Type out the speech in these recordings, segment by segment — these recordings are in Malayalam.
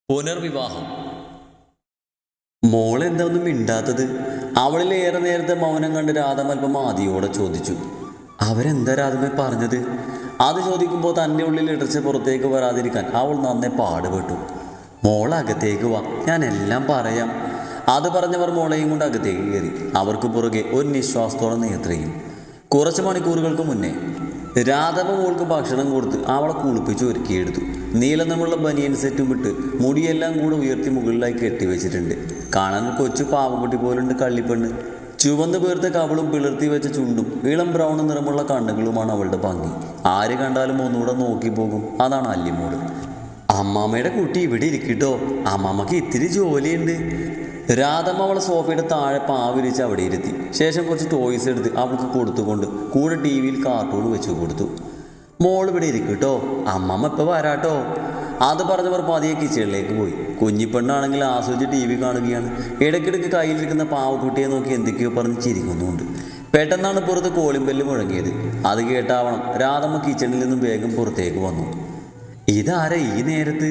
പുനർവിവാഹം. മോളെന്താ ഒന്നും മിണ്ടാത്തത്? അവളിലേറെ നേരത്തെ മൗനം കണ്ട് രാധം അല്പം ആദിയോടെ ചോദിച്ചു. അവരെന്താ രാധമേ പറഞ്ഞത്? അത് ചോദിക്കുമ്പോൾ തൻ്റെ ഉള്ളിൽ ഇടർച്ച പുറത്തേക്ക് വരാതിരിക്കാൻ അവൾ നന്നെ പാടുപെട്ടു. മോളകത്തേക്ക് വാ, ഞാൻ എല്ലാം പറയാം. അത് പറഞ്ഞവർ മോളെയും കൊണ്ട് അകത്തേക്ക് കയറി. അവർക്ക് പുറകെ ഒരു നിശ്വാസത്തോടെ നേത്രയും. കുറച്ച് മണിക്കൂറുകൾക്ക് മുന്നേ രാധമ്മ മോൾക്ക് ഭക്ഷണം കൊടുത്ത് അവളെ കുളിപ്പിച്ച് ഒരുക്കിയെടുത്തു. നീലനിറമുള്ള ബനിയൻ സെറ്റും വിട്ട് മുടിയെല്ലാം കൂടെ ഉയർത്തി മുകളിലായി കെട്ടിവെച്ചിട്ടുണ്ട്. കാണാൻ കൊച്ചു പാവക്കുട്ടി പോലുണ്ട് കള്ളിപ്പെണ്ണ്. ചുവന്ന് പേർത്ത കവളും പിളർത്തി വെച്ച ചുണ്ടും ഇളം ബ്രൗൺ നിറമുള്ള കണ്ണുകളുമാണ് അവളുടെ ഭംഗി. ആര് കണ്ടാലും ഒന്നുകൂടെ നോക്കി പോകും. അതാണ് അല്ലിമോള്. അമ്മാമ്മയുടെ കുട്ടി ഇവിടെ ഇരിക്കട്ടോ, അമ്മാമ്മക്ക് ഇത്തിരി ജോലിയുണ്ട്. രാധമ്മ അവളെ സോഫയുടെ താഴെ പാവിരിച്ച് അവിടെ ഇരുത്തി. ശേഷം കുറച്ച് ടോയ്സ് എടുത്ത് അവൾക്ക് കൊടുത്തുകൊണ്ട് കൂടെ ടി വിയിൽ കാർട്ടൂൺ വെച്ച് കൊടുത്തു. മോൾ ഇവിടെ ഇരിക്കട്ടോ, അമ്മമ്മ ഇപ്പം വരാട്ടോ. അത് പറഞ്ഞവർ പതിയെ കിച്ചണിലേക്ക് പോയി. കുഞ്ഞിപ്പെണ്ണാണെങ്കിൽ ആസ്വദിച്ച് ടി വി കാണുകയാണ്. ഇടയ്ക്കിടയ്ക്ക് കയ്യിലിരിക്കുന്ന പാവക്കുട്ടിയെ നോക്കി എന്തൊക്കെയോ പറഞ്ഞ് ചിരിക്കുന്നുണ്ട്. പെട്ടെന്നാണ് പുറത്ത് കോളിംബെല്ല് മുഴങ്ങിയത്. അത് കേട്ടാവണം രാധമ്മ കിച്ചണിൽ നിന്നും വേഗം പുറത്തേക്ക് വന്നു. ഇതാരാ ഈ നേരത്ത്?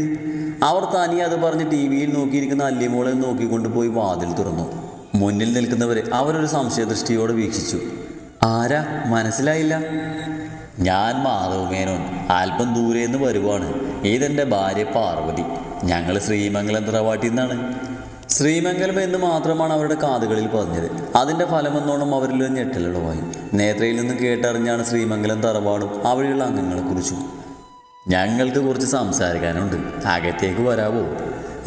അവർ തനിയെ അത് പറഞ്ഞ് ടി വിയിൽ നോക്കിയിരിക്കുന്ന അല്ലിമോളെ നോക്കിക്കൊണ്ട് പോയി വാതിൽ തുറന്നു. മുന്നിൽ നിൽക്കുന്നവരെ അവരൊരു സംശയദൃഷ്ടിയോടെ വീക്ഷിച്ചു. ആരാ, മനസ്സിലായില്ല? ഞാൻ മാധവ് മേനോൻ, അല്പം ദൂരെ നിന്ന് വരുവാണ്. ഇതെൻ്റെ ഭാര്യ പാർവതി. ഞങ്ങൾ ശ്രീമംഗലം തറവാട്ടിൽ നിന്നാണ്. ശ്രീമംഗലം എന്ന് മാത്രമാണ് അവരുടെ കാതുകളിൽ പറഞ്ഞത്. അതിൻ്റെ ഫലമെന്നോണം അവരിൽ ഞെട്ടലുളവായി. നേത്രയിൽ നിന്ന് കേട്ടറിഞ്ഞാണ് ശ്രീമംഗലം തറവാടും അവിടെയുള്ള അംഗങ്ങളെക്കുറിച്ചും. ഞങ്ങൾക്ക് കുറച്ച് സംസാരിക്കാനുണ്ട്, അകത്തേക്ക് വരാവോ?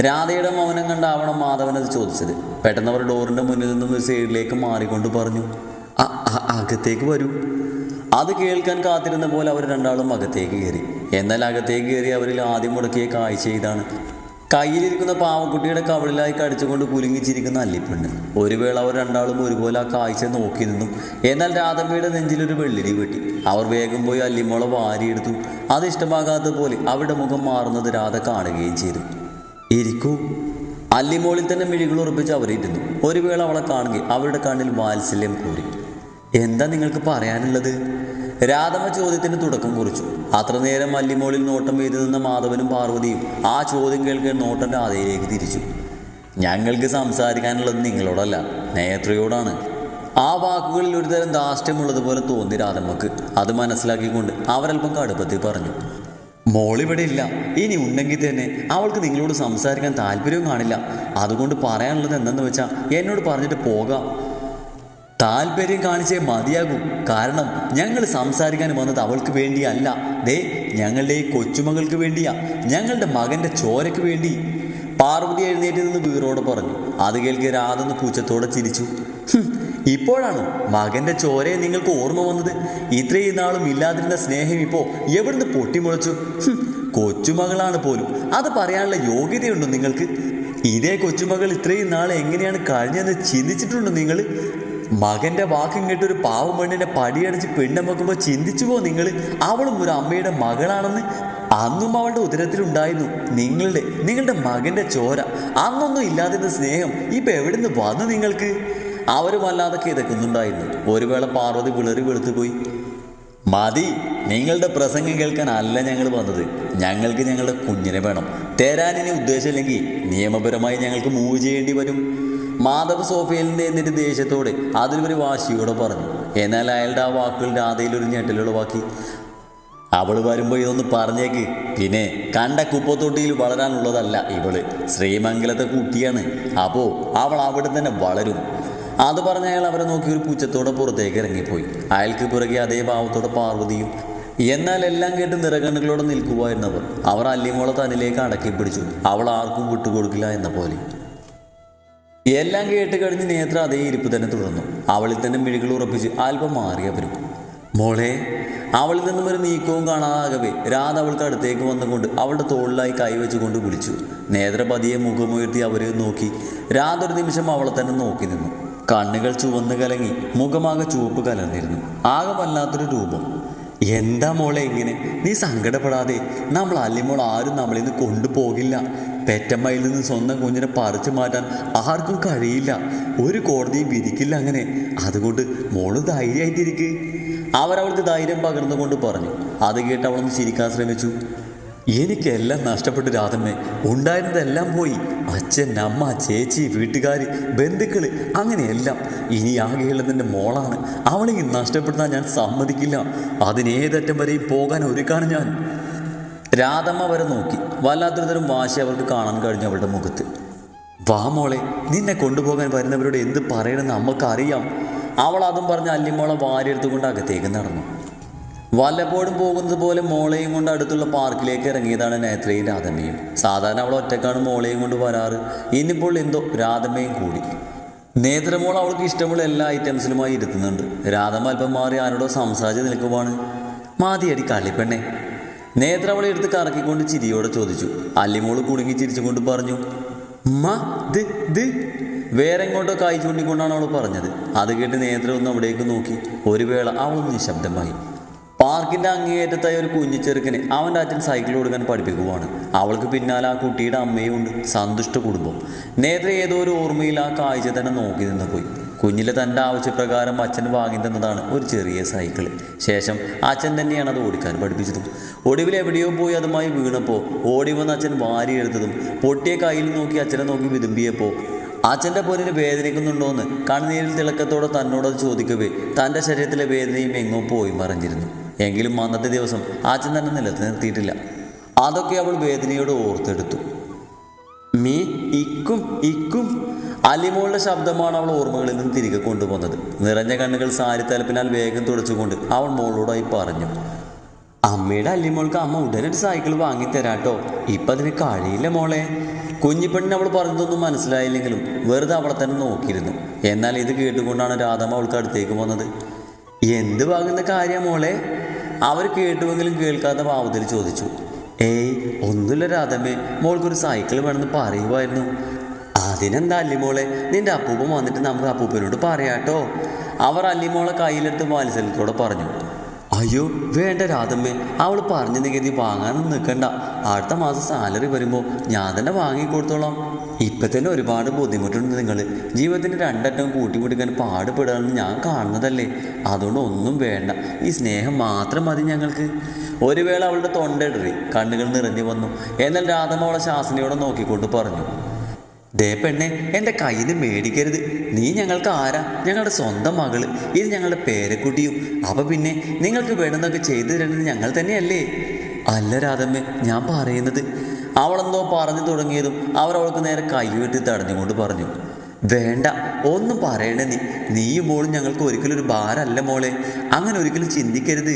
രാധയുടെ മൗനം കണ്ട് ആവണം മാധവനത് ചോദിച്ചത്. പെട്ടെന്ന് അവർ ഡോറിൻ്റെ മുന്നിൽ നിന്നും ഒരു സൈഡിലേക്ക് മാറിക്കൊണ്ട് പറഞ്ഞു, അകത്തേക്ക് വരൂ. അത് കേൾക്കാൻ കാത്തിരുന്ന പോലെ അവർ രണ്ടാളും അകത്തേക്ക് കയറി. എന്നാൽ അകത്തേക്ക് കയറി അവരിൽ ആദ്യം മുടക്കിയ കാഴ്ച ഇതാണ്. കയ്യിലിരിക്കുന്ന പാവക്കുട്ടിയുടെ കവളിലായി കടിച്ചുകൊണ്ട് കുലുങ്ങിച്ചിരിക്കുന്ന അല്ലിപ്പെണ്ണ്. ഒരു വേള അവർ രണ്ടാളും ഒരുപോലെ ആ കാഴ്ച നോക്കി നിന്നു. എന്നാൽ രാധമ്മയുടെ നെഞ്ചിലൊരു വെള്ളിടി വെട്ടി. അവർ വേഗം പോയി അല്ലിമോളെ വാരിയെടുത്തു. അത് ഇഷ്ടമാകാത്ത പോലെ അവരുടെ മുഖം മാറുന്നത് രാധ കാണുകയും ചെയ്തു. ഇരിക്കൂ. അല്ലിമോളിൽ തന്നെ മിഴികൾ ഉറപ്പിച്ച് അവരിരുന്നു. ഒരു വേള അവളെ കാണുകയും അവരുടെ കണ്ണിൽ വാത്സല്യം കൂടി. എന്താ നിങ്ങൾക്ക് പറയാനുള്ളത്? രാധമ്മ ചോദ്യത്തിന് തുടക്കം കുറിച്ചു. അത്ര നേരം അല്ലിമോളിൽ നോട്ടം ചെയ്തു നിന്ന മാധവനും പാർവതിയും ആ ചോദ്യം കേൾക്കാൻ നോട്ടം രാധയിലേക്ക് തിരിച്ചു. ഞങ്ങൾക്ക് സംസാരിക്കാനുള്ളത് നിങ്ങളോടല്ല, നേത്രയോടാണ്. ആ വാക്കുകളിൽ ഒരുതരം ധാർഷ്ട്യമുള്ളതുപോലെ തോന്നി രാധമ്മക്ക്. അത് മനസ്സിലാക്കിക്കൊണ്ട് അവരൽപ്പം കടുപ്പത്തിൽ പറഞ്ഞു, മോളിവിടെ ഇല്ല. ഇനി ഉണ്ടെങ്കിൽ തന്നെ അവൾക്ക് നിങ്ങളോട് സംസാരിക്കാൻ താല്പര്യവും കാണില്ല. അതുകൊണ്ട് പറയാനുള്ളത് എന്തെന്ന് വെച്ചാൽ എന്നോട് പറഞ്ഞിട്ട് പോകാം. താല്പര്യം കാണിച്ചേ മതിയാകൂ. കാരണം ഞങ്ങൾ സംസാരിക്കാൻ വന്നത് അവൾക്ക് വേണ്ടിയല്ല, ഞങ്ങളുടെ ഈ കൊച്ചുമകൾക്ക് വേണ്ടിയാ, ഞങ്ങളുടെ മകൻ്റെ ചോരയ്ക്ക് വേണ്ടി. പാർവതി എഴുന്നേറ്റ് നിന്ന് വീറോടെ പറഞ്ഞു. അത് കേൾക്കെ രാധന്ന് പൂച്ചത്തോടെ ചിരിച്ചു. ഇപ്പോഴാണോ മകൻ്റെ ചോരയെ നിങ്ങൾക്ക് ഓർമ്മ വന്നത്? ഇത്രയും നാളും ഇല്ലാതിരുന്ന സ്നേഹം ഇപ്പോൾ എവിടുന്ന് പൊട്ടിമുളച്ചു? കൊച്ചുമകളാണ് പോലും, അത് പറയാനുള്ള യോഗ്യതയുണ്ടോ നിങ്ങൾക്ക്? ഇതേ കൊച്ചുമകൾ ഇത്രയും നാൾ എങ്ങനെയാണ് കഴിഞ്ഞതെന്ന് ചിന്തിച്ചിട്ടുണ്ടോ നിങ്ങൾ? മകൻ്റെ വാക്കും കേട്ടൊരു പാവം പെണ്ണിനെ പടിയടിച്ച് പെണ്ണമ്മക്കുമ്പോൾ ചിന്തിച്ചുവോ നിങ്ങൾ അവളും ഒരു അമ്മയുടെ മകളാണെന്ന്? അന്നും അവളുടെ ഉദരത്തിലുണ്ടായിരുന്നു നിങ്ങളുടെ മകൻ്റെ ചോര. അന്നൊന്നും ഇല്ലാതിരുന്ന സ്നേഹം ഇപ്പം എവിടുന്ന് വന്നു നിങ്ങൾക്ക്? അവർ വല്ലാതെ കിതക്കുന്നുണ്ടായിരുന്നു. ഒരു വേള പാർവതി വിളറി വെളുത്തു പോയി. മതി, നിങ്ങളുടെ പ്രസംഗം കേൾക്കാൻ അല്ല ഞങ്ങൾ വന്നത്. ഞങ്ങൾക്ക് ഞങ്ങളുടെ കുഞ്ഞിനെ വേണം. തരാനിനി ഉദ്ദേശമില്ലെങ്കിൽ നിയമപരമായി ഞങ്ങൾക്ക് മൂവ് ചെയ്യേണ്ടി വരും. മാധവ് സോഫയിൽ നിന്ന് എന്നിട്ട് ദേഷ്യത്തോടെ അതിലൊരു വാശിയോടെ പറഞ്ഞു. എന്നാൽ അയാളുടെ ആ വാക്കുകൾ രാധയിലൊരു ഞെട്ടലുളവാക്കി. അവൾ വരുമ്പോൾ ഇതൊന്ന് പറഞ്ഞേക്ക്. പിന്നെ കണ്ട കുപ്പത്തൊട്ടിയിൽ വളരാനുള്ളതല്ല ഇവള്, ശ്രീമംഗലത്തെ കുട്ടിയാണ്. അപ്പോൾ അവൾ അവിടെ തന്നെ വളരും. അത് പറഞ്ഞ അയാൾ അവരെ നോക്കി ഒരു പൂച്ചത്തോടെ പുറത്തേക്ക് ഇറങ്ങിപ്പോയി. അയാൾക്ക് പിറകെ അതേ ഭാവത്തോടെ പാർവതിയും. എന്നാൽ എല്ലാം കേട്ട് നിറകണ്ണുകളോടെ നിൽക്കുമായിരുന്നവർ അവർ അല്ലിമോളെ തന്നിലേക്ക് അടക്കി പിടിച്ചു. അവൾ ആർക്കും വിട്ടുകൊടുക്കില്ല എന്ന പോലെ. എല്ലാം കേട്ട് കഴിഞ്ഞ് നേത്ര അതേ ഇരിപ്പ് തന്നെ തുടർന്നു. അവളിൽ തന്നെ മിഴികൾ ഉറപ്പിച്ച് അല്പം മാറിയവരും. മോളെ. അവളിൽ നിന്നും ഒരു നീക്കവും കാണാതാകവേ രാധ അവൾക്ക് അടുത്തേക്ക് വന്നുകൊണ്ട് അവളുടെ തോളിലായി കൈവച്ചുകൊണ്ട് വിളിച്ചു. നേത്ര പതിയെ മുഖമുയർത്തി അവരെ നോക്കി. രാധ ഒരു നിമിഷം അവളെ തന്നെ നോക്കി നിന്നു. കണ്ണുകൾ ചുവന്ന് കലങ്ങി, മുഖമാകെ ചുവപ്പ് കലർന്നിരുന്നു. ആകെ വല്ലാത്തൊരു രൂപം. എന്താ മോളെ ഇങ്ങനെ? നീ സങ്കടപ്പെടാതെ. നമ്മൾ അല്ലിമോൾ ആരും നമ്മളിൽ നിന്ന് കൊണ്ടുപോകില്ല. പെറ്റമ്മയിൽ നിന്ന് സ്വന്തം കുഞ്ഞിനെ പറിച്ചു മാറ്റാൻ ആർക്കും കഴിയില്ല. ഒരു കോടതിയും വിധിക്കില്ല അങ്ങനെ. അതുകൊണ്ട് മോള് ധൈര്യമായിട്ടിരിക്കുക. അവരവൾക്ക് ധൈര്യം പകർന്നുകൊണ്ട് പറഞ്ഞു. അത് കേട്ട് അവളൊന്ന് ചിരിക്കാൻ ശ്രമിച്ചു. എനിക്കെല്ലാം നഷ്ടപ്പെട്ടു രാധമ്മേ. ഉണ്ടായിരുന്നതെല്ലാം പോയി. അച്ഛൻ, അമ്മ, ചേച്ചി, വീട്ടുകാർ, ബന്ധുക്കൾ, അങ്ങനെയെല്ലാം. ഇനി ആകെയുള്ളതിൻ്റെ മോളാണ്. അവളെ നഷ്ടപ്പെടുത്താൻ ഞാൻ സമ്മതിക്കില്ല. അതിനേതറ്റം വരെയും പോകാൻ ഒരുക്കാണ് ഞാൻ. രാധമ്മ വരെ നോക്കി. വല്ലാത്തൊരു തരം വാശി അവൾക്ക് കാണാൻ കഴിഞ്ഞു അവളുടെ മുഖത്ത്. വാ മോളെ, നിന്നെ കൊണ്ടുപോകാൻ വരുന്നവരോട് എന്ത് പറയണമെന്ന് അമ്മക്കറിയാം. അവൾ അതും പറഞ്ഞ് അല്ലിമോളെ വാരിയെടുത്തുകൊണ്ട് അകത്തേക്ക് നടന്നു. വല്ലപ്പോഴും പോകുന്നത് പോലെ മോളെയും കൊണ്ട് അടുത്തുള്ള പാർക്കിലേക്ക് ഇറങ്ങിയതാണ് നേത്രയും രാധമ്മയും. സാധാരണ അവൾ ഒറ്റക്കാണ് മോളെയും കൊണ്ട് വരാറ്. ഇന്നിപ്പോൾ എന്തോ രാധമ്മയും കൂടി. നേത്രമോൾ അവൾക്ക് ഇഷ്ടമുള്ള എല്ലാ ഐറ്റംസിലുമായി ഇരുത്തുന്നുണ്ട്. രാധമ്മ അല്പം മാറി ആരോടോ സംസാരിച്ച് നിൽക്കുവാണ്. മാതിയടി കളിപ്പെണ്ണെ. നേത്ര അവളെ എടുത്ത് കറക്കിക്കൊണ്ട് ചിരിയോടെ ചോദിച്ചു. അല്ലിമോൾ കുടുങ്ങി ചിരിച്ചുകൊണ്ട് പറഞ്ഞു, വേറെ എങ്ങോട്ടോ കായ് ചൂണ്ടിക്കൊണ്ടാണ് അവൾ പറഞ്ഞത്. അത് കേട്ട് നേത്ര ഒന്ന് അവിടേക്ക് നോക്കി. ഒരു വേള അവളൊന്ന് നിശബ്ദമായി. പാർക്കിൻ്റെ അങ്ങേയറ്റത്തായ ഒരു കുഞ്ഞു ചെറുക്കനെ അവൻ്റെ അച്ഛൻ സൈക്കിൾ കൊടുക്കാൻ പഠിപ്പിക്കുവാണ്. അവൾക്ക് പിന്നാലെ ആ കുട്ടിയുടെ അമ്മയും ഉണ്ട്. സന്തുഷ്ട കുടുംബം. നേത്ര ഏതോ ഒരു ഓർമ്മയിൽ ആ കാഴ്ച തന്നെ നോക്കി നിന്ന് പോയി. കുഞ്ഞിലെ തൻ്റെ ആവശ്യപ്രകാരം അച്ഛൻ വാങ്ങി തന്നതാണ് ഒരു ചെറിയ സൈക്കിൾ. ശേഷം അച്ഛൻ തന്നെയാണ് അത് ഓടിക്കാൻ പഠിപ്പിച്ചതും. ഒടുവിൽ എവിടെയോ പോയി അതുമായി വീണപ്പോൾ ഓടി വന്ന് അച്ഛൻ വാരിയെടുത്തതും പൊട്ടിയ കയ്യിൽ നോക്കി അച്ഛനെ നോക്കി വിതുമ്പിയപ്പോൾ അച്ഛൻ്റെ പൊന്നിന് വേദനിക്കുന്നുണ്ടോയെന്ന് കണ്ണുനീരിൽ തിളക്കത്തോടെ തന്നോടത് ചോദിക്കവേ തൻ്റെ ശരീരത്തിലെ വേദനയും എങ്ങോ പോയി മറിഞ്ഞിരുന്നു. എങ്കിലും അന്നത്തെ ദിവസം അച്ഛൻ തന്നെ നിലത്ത് നിർത്തിയിട്ടില്ല. അതൊക്കെ അവൾ വേദനയോട് ഓർത്തെടുത്തു. മീ ഇക്കും ഇക്കും അലിമോളുടെ ശബ്ദമാണ് അവൾ ഓർമ്മകളിൽ നിന്ന് തിരികെ കൊണ്ടുപോകുന്നത്. നിറഞ്ഞ കണ്ണുകൾ സാരി തലപ്പിനാൽ വേഗം തുടച്ചുകൊണ്ട് അവൾ മോളോടായി പറഞ്ഞു, അമ്മയുടെ അല്ലിമോൾക്ക് അമ്മ ഉടനൊരു സൈക്കിൾ വാങ്ങിത്തരാട്ടോ. ഇപ്പം അതിന് കഴിയില്ല മോളെ. കുഞ്ഞിപ്പെണ്ണിന് അവൾ പറഞ്ഞതൊന്നും മനസ്സിലായില്ലെങ്കിലും വെറുതെ അവളെ തന്നെ നോക്കിയിരുന്നു. എന്നാൽ ഇത് കേട്ടുകൊണ്ടാണ് രാധമ്മ അവൾക്ക് അടുത്തേക്ക് വന്നത്. എന്ത് വാങ്ങുന്ന കാര്യം മോളെ? അവർ കേട്ടുവെങ്കിലും കേൾക്കാത്ത ഭാവത്തിൽ ചോദിച്ചു. ഏയ് ഒന്നുമില്ല രാധമ്മേ, മോൾക്കൊരു സൈക്കിൾ വേണമെന്ന് പറയുമായിരുന്നു. അതിനെന്താ അല്ലിമോളെ, നിന്റെ അപ്പൂപ്പൻ വന്നിട്ട് നമുക്ക് അപ്പൂപ്പനോട് പറയാട്ടോ. അവർ അല്ലിമോളെ കയ്യിലെടുത്ത് വാത്സല്യത്തോടെ പറഞ്ഞു. അയ്യോ വേണ്ട രാധമ്മേ, അവൾ പറഞ്ഞെന്ന് കരുതി വാങ്ങാനൊന്നും നിൽക്കണ്ട. അടുത്ത മാസം സാലറി വരുമ്പോൾ ഞാൻ തന്നെ വാങ്ങിക്കൊടുത്തോളാം. ഇപ്പം തന്നെ ഒരുപാട് ബുദ്ധിമുട്ടുണ്ട് നിങ്ങൾ. ജീവിതത്തിൻ്റെ രണ്ടറ്റം കൂട്ടിമുട്ടിക്കാൻ പാടുപെടാമെന്ന് ഞാൻ കാണുന്നതല്ലേ. അതുകൊണ്ട് ഒന്നും വേണ്ട, ഈ സ്നേഹം മാത്രം മതി ഞങ്ങൾക്ക്. ഒരു വേള അവളുടെ തൊണ്ടയിടറി കണ്ണുകൾ നിറഞ്ഞു വന്നു. എന്നാൽ രാധമ്മ അവളെ ശാസനയോടെ നോക്കിക്കൊണ്ട് പറഞ്ഞു, ദേ പെണ്ണെ, എൻ്റെ കയ്യിൽ നിന്ന് മേടിക്കരുത്. നീ ഞങ്ങൾക്ക് ആരാ? ഞങ്ങളുടെ സ്വന്തം മകള്. ഇത് ഞങ്ങളുടെ പേരക്കുട്ടിയും. അപ്പം പിന്നെ നിങ്ങൾക്ക് വേണമെന്നൊക്കെ ചെയ്തു തരേണ്ടത് ഞങ്ങൾ തന്നെയല്ലേ? അല്ല രാധമ്മേ, ഞാൻ പറയുന്നത്. അവളെന്തോ പറഞ്ഞു തുടങ്ങിയതും അവൾക്ക് നേരെ കൈവെട്ടി തടഞ്ഞുകൊണ്ട് പറഞ്ഞു, വേണ്ട, ഒന്നും പറയണേ. നീയും മോളും ഞങ്ങൾക്ക് ഒരിക്കലും ഒരു ഭാരമല്ല മോളെ. അങ്ങനെ ഒരിക്കലും ചിന്തിക്കരുത്.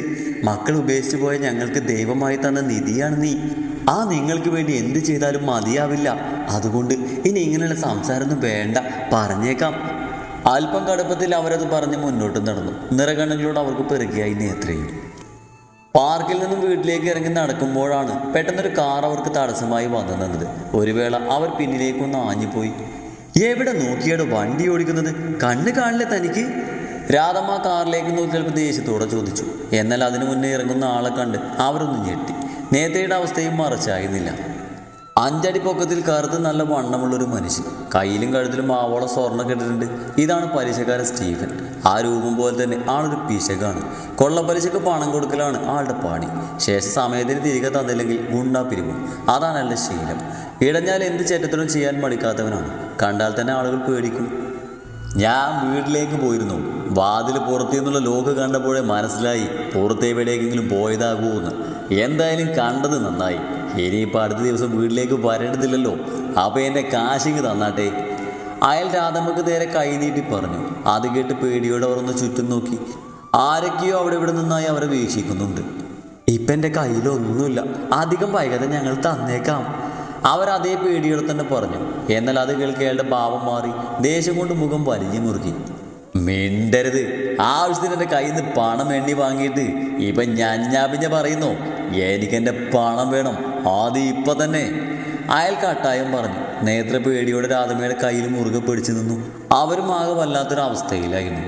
മക്കൾ ഉപേക്ഷിച്ചു പോയ ഞങ്ങൾക്ക് ദൈവമായി തന്ന നിധിയാണ് നീ. ആ നിങ്ങൾക്ക് വേണ്ടി എന്ത് ചെയ്താലും മതിയാവില്ല. അതുകൊണ്ട് ഇനി ഇങ്ങനെയുള്ള സംസാരമൊന്നും വേണ്ട, പറഞ്ഞേക്കാം. അല്പം കടുപ്പത്തിൽ അവരത് പറഞ്ഞ് മുന്നോട്ട് നടന്നു. നിറകണ്ണുകളോട് അവർക്ക് പെറുകിയായി നേത്രയും. പാർക്കിൽ നിന്നും വീട്ടിലേക്ക് ഇറങ്ങി നടക്കുമ്പോഴാണ് പെട്ടെന്നൊരു കാർ അവർക്ക് തടസ്സമായി വന്നു നിന്നത്. ഒരു വേള അവർ പിന്നിലേക്കൊന്ന് ആഞ്ഞുപോയി. എവിടെ നോക്കിയാടോ വണ്ടി ഓടിക്കുന്നത്? കണ്ണ് കാണില്ലേ തനിക്ക്? രാധമ്മ കാറിലേക്ക് നോക്കി ചിലപ്പോൾ ദേഷ്യത്തോടെ ചോദിച്ചു. എന്നാൽ അതിനു മുന്നേ ഇറങ്ങുന്ന ആളെ കണ്ട് അവരൊന്ന് ഞെട്ടി. നേത്രയുടെ അവസ്ഥയും മറച്ചായിരുന്നില്ല. 5 അടി പൊക്കത്തിൽ കറുത്ത് നല്ല വണ്ണമുള്ളൊരു മനുഷ്യൻ. കയ്യിലും കഴുത്തിലും ആവോളം സ്വർണ്ണം കെട്ടിട്ടുണ്ട്. ഇതാണ് പലിശക്കാരൻ സ്റ്റീഫൻ. ആ രൂപം പോലെ തന്നെ ആളൊരു പിശകാണ്. കൊള്ളപ്പലിശക്ക് പണം കൊടുക്കലാണ് ആളുടെ പണി. ശേഷം സമയത്തിന് തിരികെ തന്നില്ലെങ്കിൽ ഗുണ്ടാപ്പിരിവും. അതാണ് അയാളുടെ ശീലം. ഇടഞ്ഞാൽ എന്ത് ചെറ്റത്തിനും ചെയ്യാൻ മടിക്കാത്തവനാണ്. കണ്ടാൽ തന്നെ ആളുകൾ പേടിക്കും. ഞാൻ വീട്ടിലേക്ക് പോയിരുന്നു. വാതിൽ പുറത്തു നിന്നുള്ള ലോക്ക് കണ്ടപ്പോഴേ മനസ്സിലായി പുറത്തെവിടേക്കെങ്കിലും പോയതാകുമെന്ന്. എന്തായാലും കണ്ടത് നന്നായി. ഇനിയിപ്പോൾ അടുത്ത ദിവസം വീട്ടിലേക്ക് വരേണ്ടതില്ലല്ലോ. അപ്പോൾ എൻ്റെ കാശിക്ക് തന്നാട്ടെ. അയാൾ രാധമ്മക്ക് നേരെ കൈ നീട്ടി പറഞ്ഞു. അത് കേട്ട് പേടിയോടെ അവർ ഒന്ന് ചുറ്റും നോക്കി. ആരൊക്കെയോ അവിടെ ഇവിടെ നിന്നായി അവരെ വീക്ഷിക്കുന്നുണ്ട്. ഇപ്പം എൻ്റെ കയ്യിലൊന്നുമില്ല, അധികം വൈകാതെ ഞങ്ങൾ തന്നേക്കാം. അവരതേ പേടിയോടെ തന്നെ പറഞ്ഞു. എന്നാൽ അത് കേൾക്കെ അയാളുടെ ഭാവം മാറി. ദേഷ്യം കൊണ്ട് മുഖം വലിഞ്ഞു മുറുക്കി. മിണ്ടരുത്. ആവശ്യത്തിന് എൻ്റെ കയ്യിൽ നിന്ന് പണം എണ്ണി വാങ്ങിയിട്ട് ഇപ്പം ഞാഞ്ഞാപിഞ്ഞ പറയുന്നു. എനിക്കെൻ്റെ പണം വേണം, ആദ്യം ഇപ്പം തന്നെ. അയാൾ കട്ടായം പറഞ്ഞു. നേത്ര പേടിയോടെ രാധമ്മയുടെ കയ്യിൽ മുറുകെ പിടിച്ചു നിന്നു. അവരും ആകെ വല്ലാത്തൊരവസ്ഥയിലായിരുന്നു.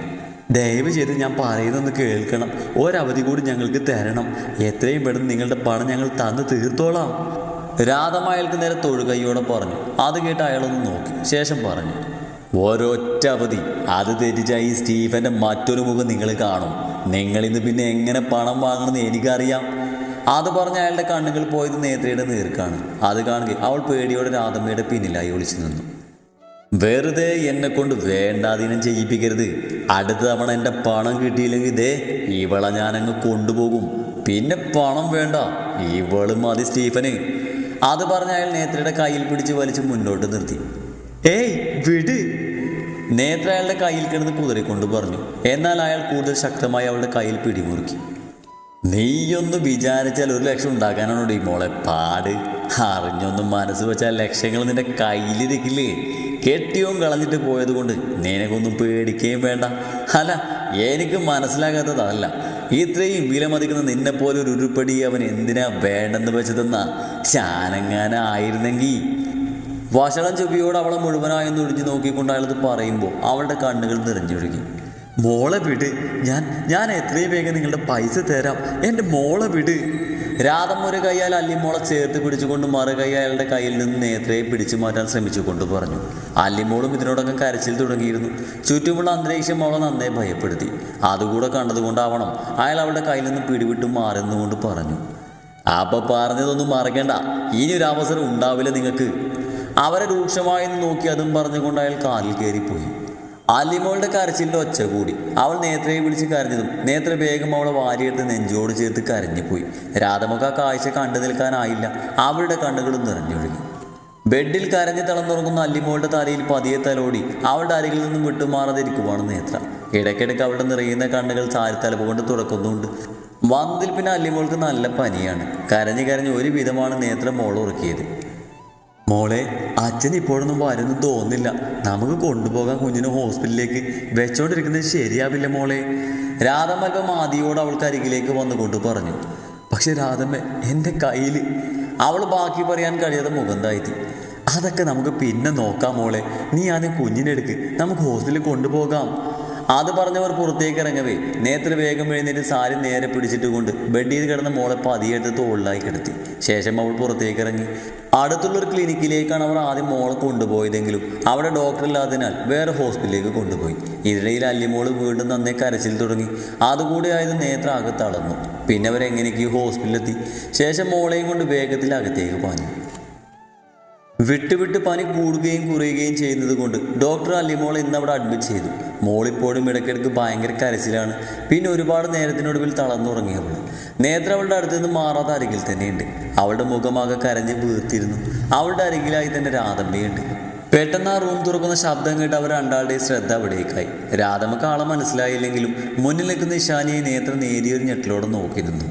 ദയവ് ചെയ്ത് ഞാൻ പറയുന്നൊന്ന് കേൾക്കണം. ഒരവധി കൂടി ഞങ്ങൾക്ക് തരണം. എത്രയും പെട്ടെന്ന് നിങ്ങളുടെ പണം ഞങ്ങൾ തന്ന് തീർത്തോളാം. രാധമ്മ അയാൾക്ക് നേരെ തൊഴുകൈയോടെ പറഞ്ഞു. അത് കേട്ട് അയാളൊന്ന് നോക്കി. ശേഷം പറഞ്ഞു, ഒരൊറ്റ അവധി. അത് തെറ്റിച്ച ഈ സ്റ്റീഫൻ്റെ മറ്റൊരു മുഖം നിങ്ങൾ കാണും. നിങ്ങളിന്ന് പിന്നെ എങ്ങനെ പണം വാങ്ങണമെന്ന് എനിക്കറിയാം. അത് പറഞ്ഞ് അയാളുടെ കണ്ണുകൾ പോയത് നേത്രയുടെ നേർക്കാണ്. അത് കാണുക അവൾ പേടിയോടെ രാധമ്മയുടെ പിന്നിലായി ഒളിച്ചു നിന്നു. വെറുതെ എന്നെ കൊണ്ട് വേണ്ടാധീനം ചെയ്യിപ്പിക്കരുത്. അടുത്ത തവണ എൻ്റെ പണം കിട്ടിയില്ലെങ്കിൽ ഇതേ ഇവളെ ഞാനങ്ങ് കൊണ്ടുപോകും. പിന്നെ പണം വേണ്ട, ഇവള് മതി സ്റ്റീഫന്. അത് പറഞ്ഞ് അയാൾ നേത്രയുടെ കയ്യിൽ പിടിച്ച് വലിച്ച് മുന്നോട്ട് നിർത്തി. ഏയ് വിട്! നേത്ര അയാളുടെ കയ്യിൽ കിടന്ന് കുതിരക്കൊണ്ട് പറഞ്ഞു. എന്നാൽ അയാൾ കൂടുതൽ ശക്തമായി അവളുടെ കയ്യിൽ പിടിമുറുക്കി. നീയൊന്ന് വിചാരിച്ചാൽ 1 ലക്ഷം ഉണ്ടാക്കാനാണോ ഈ മോളെ പാട്? അറിഞ്ഞൊന്നും മനസ്സ് വെച്ചാൽ ലക്ഷങ്ങൾ നിന്റെ കയ്യിലിരിക്കില്ലേ? കെട്ടിയോൻ കളഞ്ഞിട്ട് പോയത് കൊണ്ട് നിനക്കൊന്നും പേടിക്കുകയും വേണ്ട. അല്ല, എനിക്ക് മനസ്സിലാകാത്തത് അതല്ല, ഇത്രയും വിലമതിക്കുന്ന നിന്നെപ്പോലെ ഒരു ഉരുപ്പടി അവൻ എന്തിനാ വേണ്ടെന്ന് വെച്ചതെന്നാ. ശാനങ്ങാനായിരുന്നെങ്കിൽ. വഷളം ചുബിയോട് അവളെ മുഴുവനായൊന്ന് ഒഴിഞ്ഞു നോക്കിക്കൊണ്ട് അയാളത് പറയുമ്പോൾ അവളുടെ കണ്ണുകൾ നിറഞ്ഞൊഴുകി. മോളെ വിട്, ഞാൻ എത്രയും വേഗം നിങ്ങളുടെ പൈസ തരാം, എൻ്റെ മോളെ വിട്. രാധമ്മ ഒരു കൈയാൽ അല്ലിമോളെ ചേർത്ത് പിടിച്ചുകൊണ്ട് മറു കൈ അയാളുടെ കയ്യിൽ നിന്ന് നേത്രയെ പിടിച്ചു മാറ്റാൻ ശ്രമിച്ചുകൊണ്ട് പറഞ്ഞു. അല്ലിമോളും ഇതിനോടൊക്കെ കരച്ചിൽ തുടങ്ങിയിരുന്നു. ചുറ്റുമുള്ള അന്തരീക്ഷം അവളെ നന്നേ ഭയപ്പെടുത്തി. അതുകൂടെ കണ്ടതുകൊണ്ടാവണം അയാൾ അവളുടെ കയ്യിൽ നിന്ന് പിടിവിട്ട് മാറുന്നുകൊണ്ട് പറഞ്ഞു. അപ്പോൾ പറഞ്ഞതൊന്നും മറക്കേണ്ട, ഇനിയൊരു അവസരം ഉണ്ടാവില്ല നിങ്ങൾക്ക്. അവരെ രൂക്ഷമായി നോക്കി അതും പറഞ്ഞുകൊണ്ട് അയാൾ കാലിൽ കയറിപ്പോയി. അല്ലിമോളുടെ കരച്ചിലിൻ്റെ ഒച്ച കൂടി. അവൾ നേത്രയെ വിളിച്ച് കരഞ്ഞതും നേത്ര വേഗം അവളെ വാരിയെടുത്ത് നെഞ്ചോട് ചേർത്ത് കരഞ്ഞുപോയി. രാധമ്മക്ക് ആ കാഴ്ച കണ്ടു നിൽക്കാനായില്ല. അവളുടെ കണ്ണുകളും നിറഞ്ഞൊഴുകി. ബെഡിൽ കരഞ്ഞ് തളർന്നുറങ്ങുന്ന അല്ലിമോളുടെ തലയിൽ പതിയെ തലോടി അവളുടെ അരികിൽ നിന്നും വിട്ടുമാറാതിരിക്കുവാണ് നേത്ര. ഇടയ്ക്കിടയ്ക്ക് അവളുടെ നിറയുന്ന കണ്ണുകൾ ചാരിത്തലപ്പ് കൊണ്ട് തുറക്കുന്നുണ്ട്. വന്നതിൽ പിന്നെ അല്ലിമോൾക്ക് നല്ല പനിയാണ്. കരഞ്ഞ് ഒരു വിധമാണ് നേത്ര മോൾ ഉറക്കിയത്. മോളെ, അച്ഛൻ ഇപ്പോഴൊന്നും വരുന്നു തോന്നില്ല. നമുക്ക് കൊണ്ടുപോകാൻ കുഞ്ഞിനെ ഹോസ്പിറ്റലിലേക്ക്. വെച്ചോണ്ടിരിക്കുന്നത് ശരിയാവില്ല മോളെ. രാധമ്മ അല്പം ആദിയോട് അവൾക്ക് അരികിലേക്ക് വന്നുകൊണ്ട് പറഞ്ഞു. പക്ഷെ രാധമ്മ, എൻ്റെ കയ്യിൽ. അവൾ ബാക്കി പറയാൻ കഴിയാതെ മുഖം താഴ്ത്തി. അതൊക്കെ നമുക്ക് പിന്നെ നോക്കാം മോളെ. നീ ആദ്യം കുഞ്ഞിനെടുക്ക്, നമുക്ക് ഹോസ്പിറ്റലിൽ കൊണ്ടുപോകാം. അത് പറഞ്ഞവർ പുറത്തേക്ക് ഇറങ്ങവേ നേത്ര വേഗം എഴുന്നേറ്റ് സാരി നേരെ പിടിച്ചിട്ട് കൊണ്ട് ബെഡിൽ കിടന്ന മോളെ പതിയെടുത്ത് തോളിലായി കിടത്തി. ശേഷം അവൾ പുറത്തേക്ക് ഇറങ്ങി. അടുത്തുള്ളൊരു ക്ലിനിക്കിലേക്കാണ് അവർ ആദ്യം മോളെ കൊണ്ടുപോയതെങ്കിലും അവിടെ ഡോക്ടറില്ലാത്തതിനാൽ വേറെ ഹോസ്പിറ്റലിലേക്ക് കൊണ്ടുപോയി. ഇതിനിടയിൽ അല്ലിമോള് വീണ്ടും നന്നേ കരച്ചിൽ തുടങ്ങി. അതുകൂടി ആയത് നേത്ര ആകെ തളർന്നു. പിന്നെ അവരെങ്ങനെയൊക്കെ ഹോസ്പിറ്റലിലെത്തി. ശേഷം മോളെയും കൊണ്ട് വേഗത്തിൽ അകത്തേക്ക് പാഞ്ഞു. വിട്ട് പനി കൂടുകയും കുറയുകയും ചെയ്യുന്നത് കൊണ്ട് ഡോക്ടർ അല്ലിമോളെ ഇന്ന് അവിടെ അഡ്മിറ്റ് ചെയ്തു. മോളിപ്പോഴും ഇടയ്ക്കിടയ്ക്ക് ഭയങ്കര കരച്ചിലാണ്. പിന്നെ ഒരുപാട് നേരത്തിനൊടുവിൽ തളർന്നുറങ്ങിയവൾ. നേത്ര അവളുടെ അടുത്ത് നിന്ന് മാറാതെ അരികിൽ തന്നെയുണ്ട്. അവളുടെ മുഖമാകെ കരഞ്ഞ് വീർത്തിരുന്നു. അവളുടെ അരികിലായി തന്നെ രാധമ്മയുണ്ട്. പെട്ടെന്ന് ആ റൂം തുറക്കുന്ന ശബ്ദം കേട്ട് അവർ രണ്ടാളുടെയും ശ്രദ്ധ അവിടേക്കായി. രാധമ്മക്ക് ആളെ മനസ്സിലായില്ലെങ്കിലും മുന്നിൽ നിൽക്കുന്ന ഇഷാനിയെ നേത്ര നേരിയൊരു ഞെട്ടലോടെ നോക്കിയിരുന്നു.